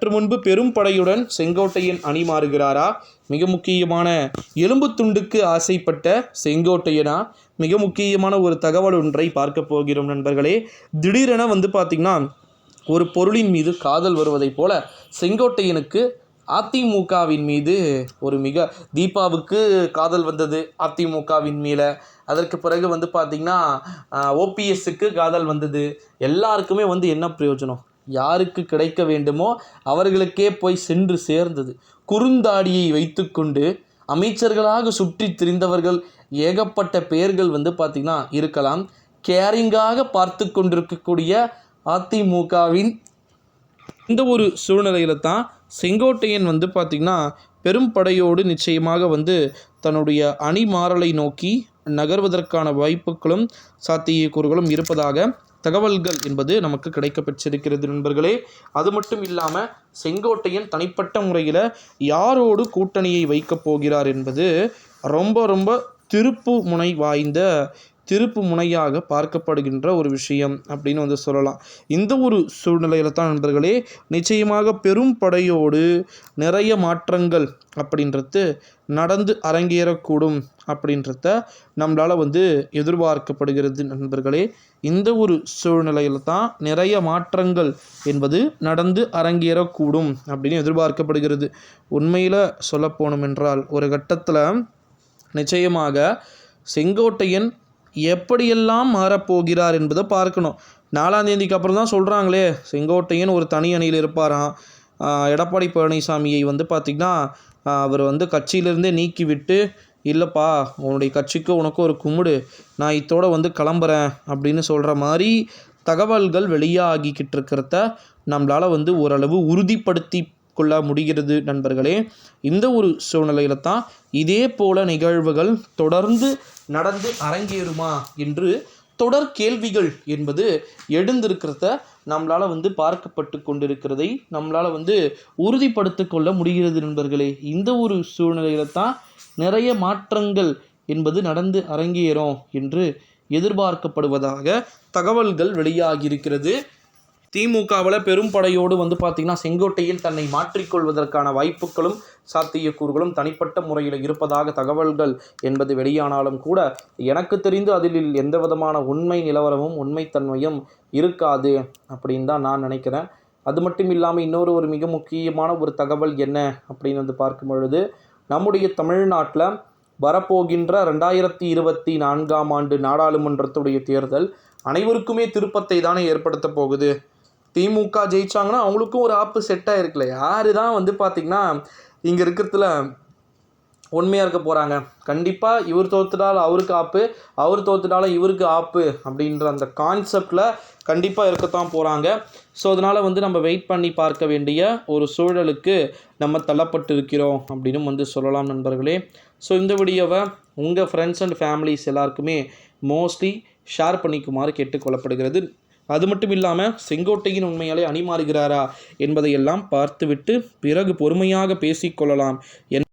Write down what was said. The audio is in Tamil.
சற்று முன்பு பெரும் படையுடன் செங்கோட்டையன் அணி மாறுகிறாரா? மிக முக்கியமான எலும்பு துண்டுக்கு ஆசைப்பட்ட செங்கோட்டையனா? மிக முக்கியமான ஒரு தகவல் ஒன்றை பார்க்க போகிறோம் நண்பர்களே. திடீரென பார்த்திங்கன்னா ஒரு பொருளின் மீது காதல் வருவதைப் போல செங்கோட்டையனுக்கு அதிமுகவின் மீது ஒரு தீபாவுக்கு காதல் வந்தது அதிமுகவின் மேலே. அதற்கு பிறகு பார்த்திங்கன்னா ஓபிஎஸ்க்கு காதல் வந்தது. எல்லாருக்குமே என்ன பிரயோஜனம்? யாருக்கு கிடைக்க வேண்டுமோ அவர்களுக்கே போய் சென்று சேர்ந்தது. குறுந்தாடியை வைத்துக்கொண்டு அமைச்சர்களாக சுற்றி திரிந்தவர்கள் ஏகப்பட்ட பெயர்கள் பார்த்திங்கன்னா இருக்கலாம். கேரிங்காக பார்த்து கொண்டிருக்கக்கூடிய அதிமுகவின் இந்த ஒரு சூழ்நிலையில் தான் செங்கோட்டையன் பார்த்திங்கன்னா பெரும் படையோடு நிச்சயமாக தன்னுடைய அணி மாறலை நோக்கி நகர்வதற்கான வாய்ப்புகளும் சாத்தியக்கூறுகளும் இருப்பதாக தகவல்கள் என்பது நமக்கு கிடைக்கப்பெற்றிருக்கிறது நண்பர்களே. அது மட்டும் இல்லாமல் செங்கோட்டையன் தனிப்பட்ட முறையில் யாரோடு கூட்டணியை வைக்கப் போகிறார் என்பது ரொம்ப ரொம்ப திருப்பு முனையாக பார்க்கப்படுகின்ற ஒரு விஷயம் அப்படின்னு சொல்லலாம். இந்த ஒரு சூழ்நிலையில் தான் நண்பர்களே நிச்சயமாக பெரும் படையோடு நிறைய மாற்றங்கள் அப்படின்றது நடந்து அரங்கேறக்கூடும் அப்படின்றத நம்மளால் எதிர்பார்க்கப்படுகிறது நண்பர்களே. இந்த ஒரு சூழ்நிலையில் தான் நிறைய மாற்றங்கள் என்பது நடந்து அரங்கேறக்கூடும் அப்படின்னு எதிர்பார்க்கப்படுகிறது. உண்மையில் சொல்லப்போனோம் என்றால் ஒரு கட்டத்தில் நிச்சயமாக செங்கோட்டையன் எப்படியெல்லாம் மாறப்போகிறார் என்பதை பார்க்கணும். 4ஆம் தேதிக்கு அப்புறம் தான் சொல்கிறாங்களே செங்கோட்டையன் ஒரு தனி அணியில் இருப்பாராம். எடப்பாடி பழனிசாமியை பார்த்திங்கன்னா அவர் கட்சியிலிருந்தே நீக்கிவிட்டு, இல்லைப்பா உன்னுடைய கட்சிக்கு உனக்கு ஒரு கும்பிடு, நான் இத்தோடு கிளம்புறேன் அப்படின்னு சொல்கிற மாதிரி தகவல்கள் வெளியாகிக்கிட்டு இருக்கிறத நம்மளால் ஓரளவு உறுதிப்படுத்தி கொள்ள முடிகிறது நண்பர்களே. இந்த ஒரு சூழ்நிலையில் தான் இதே போல நிகழ்வுகள் தொடர்ந்து நடந்து அரங்கேறுமா என்று தொடர் கேள்விகள் என்பது எழுந்திருக்கிறத நம்மளால் பார்க்கப்பட்டு கொண்டிருக்கிறதை நம்மளால் உறுதிப்படுத்தி கொள்ள முடிகிறது நண்பர்களே. இந்த ஒரு சூழ்நிலையில் தான் நிறைய மாற்றங்கள் என்பது நடந்து அரங்கேறும் என்று எதிர்பார்க்கப்படுவதாக தகவல்கள் வெளியாகியிருக்கிறது. திமுகவில் பெரும் படையோடு பார்த்திங்கன்னா செங்கோட்டையன் தன்னை மாற்றிக்கொள்வதற்கான வாய்ப்புகளும் சாத்தியக்கூறுகளும் தனிப்பட்ட முறையில் இருப்பதாக தகவல்கள் என்பது வெளியானாலும் கூட எனக்கு தெரிந்து அதில் எந்த விதமான உண்மை நிலவரமும் உண்மைத்தன்மையும் இருக்காது அப்படின்னு தான் நான் நினைக்கிறேன். அது மட்டும் இல்லாமல் இன்னொரு மிக முக்கியமான ஒரு தகவல் என்ன அப்படின்னு பார்க்கும் பொழுது, நம்முடைய தமிழ்நாட்டில் வரப்போகின்ற 2024ஆம் ஆண்டு நாடாளுமன்றத்துடைய தேர்தல் அனைவருக்குமே திருப்பத்தை தானே ஏற்படுத்த போகுது. திமுக ஜெயிச்சாங்கன்னா அவங்களுக்கும் ஒரு ஆப்பு செட் ஆகிருக்குல்ல. யார் தான் பார்த்திங்கன்னா இங்கே இருக்கிறதுல உண்மையாக இருக்க போகிறாங்க? கண்டிப்பாக இவர் தோத்துட்டால் அவருக்கு ஆப்பு, அவர் தோத்துட்டாலும் இவருக்கு ஆப்பு அப்படின்ற அந்த கான்செப்டில் கண்டிப்பாக இருக்கத்தான் போகிறாங்க. ஸோ அதனால் நம்ம வெயிட் பண்ணி பார்க்க வேண்டிய ஒரு சூழலுக்கு நம்ம தள்ளப்பட்டு இருக்கிறோம் அப்படின்னு சொல்லலாம் நண்பர்களே. ஸோ இந்த வீடியோவை உங்கள் ஃப்ரெண்ட்ஸ் அண்ட் ஃபேமிலிஸ் எல்லாருக்குமே மோஸ்ட்லி ஷேர் பண்ணிக்குமாறு கேட்டுக்கொள்ளப்படுகிறது. அது மட்டும் இல்லாமல் செங்கோட்டையின் உண்மையாலே அணி மாறுகிறாரா என்பதையெல்லாம் பார்த்துவிட்டு பிறகு பொறுமையாக பேசிக்கொள்ளலாம்.